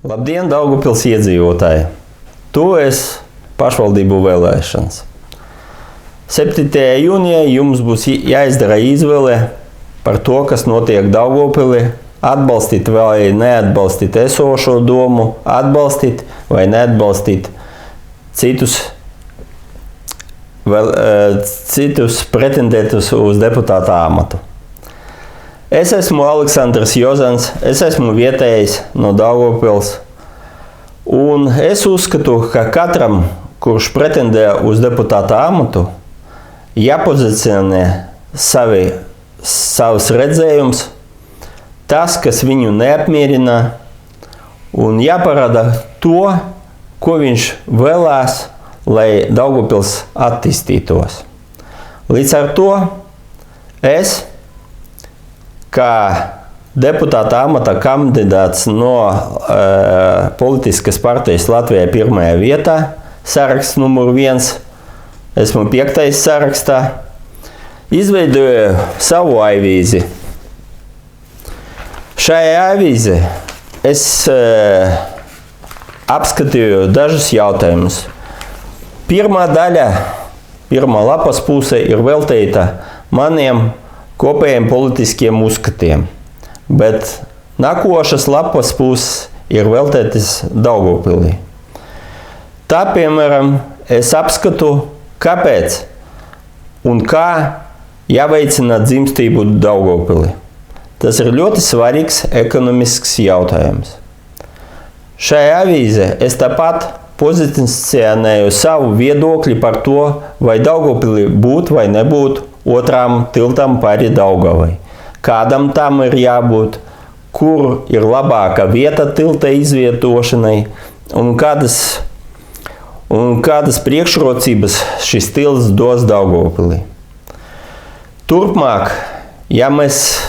Labdien, Daugavpils iedzīvotāji! Tuvojas pašvaldību vēlēšanas. 7. jūnijā jums būs jāizdara izvēle par to, kas notiek Daugavpilī, atbalstīt vai neatbalstīt esošo domu, atbalstīt vai neatbalstīt citus pretendētus uz deputāta amatu. Es esmu Aleksandrs Jozans, es esmu vietējais no Daugavpils, un es uzskatu, ka katram, kurš pretendē uz deputāta amatu, jāpozicionē savs redzējums, tas, kas viņu neapmierina, un jāparāda to, ko viņš vēlās, lai Daugavpils attīstītos. Līdz ar to es, kā deputāta amata kandidāts no politiskas partijas Latvijā pirmajā vietā, saraksts numur 1, esmu 5. sarakstā, izveidoju savu avīzi. Šajā avīzē es apskatīju dažus jautājumus. Pirmā daļa, pirmā lapas puse ir veltīta maniem kopējiem politiskiem uzskatiem, bet nākošas lapas puses ir veltītas Daugavpilī. Tā, piemēram, es apskatu, kāpēc un kā jāveicina dzimstību Daugavpilī. Tas ir ļoti svarīgs ekonomisks jautājums. Šajā avīzē es tāpat pozicionēju savu viedokli par to, vai Daugavpilī būt vai nebūt otrām tiltam pāri Daugavai. Kādam tam ir jābūt, kur ir labāka vieta tilta izvietošanai un kādas priekšrocības šis tilts dos Daugavpilī. Turpmāk, ja mēs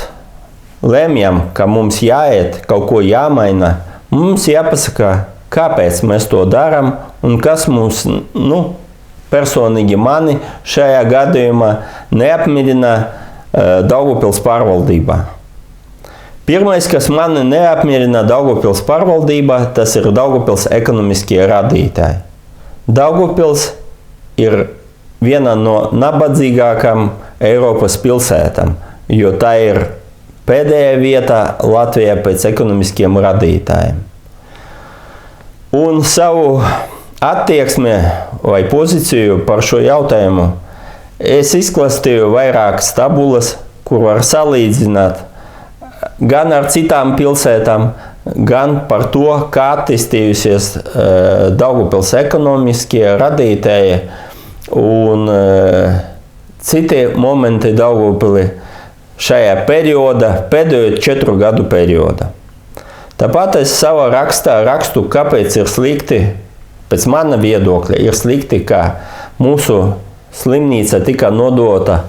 lemjam, ka mums jāiet, kaut ko jāmaina, mums jāpasaka, kāpēc mēs to darām un kas mums, personīgi mani šajā gadījumā neapmierina Daugavpils pārvaldībā. Pirmais, kas mani neapmierina Daugavpils pārvaldībā, tas ir Daugavpils ekonomiskie radītāji. Daugavpils ir viena no nabadzīgākām Eiropas pilsētām, jo tā ir pēdējā vietā Latvijā pēc ekonomiskiem radītājiem. Un savu attieksmi vai pozīciju par šo jautājumu es izklāstīju vairākas tabulas, kur var salīdzināt gan ar citām pilsētām, gan par to, kā attīstījusies Daugavpils ekonomiskie radītāji un citi momenti Daugavpilī šajā pēdējo 4 gadu periodā. Tāpat es savā rakstā rakstu, kāpēc ir slikti, pēc mana viedokļa, ir slikti, ka mūsu slimnīca tika nodota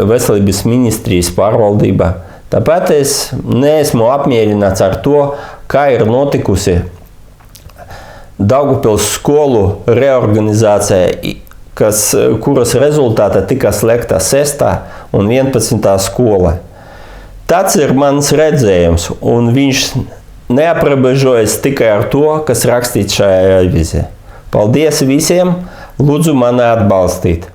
veselības ministrijas pārvaldībā. Tāpēc es neesmu apmierināts ar to, kā ir notikusi Daugavpils skolu reorganizācija, kuras rezultātā tika slēgta 6. un 11. skola. Tāds ir mans redzējums, un viņš neaprobežojas tikai ar to, kas rakstīts šajā avīzē. Paldies visiem! Lūdzu mani atbalstīt!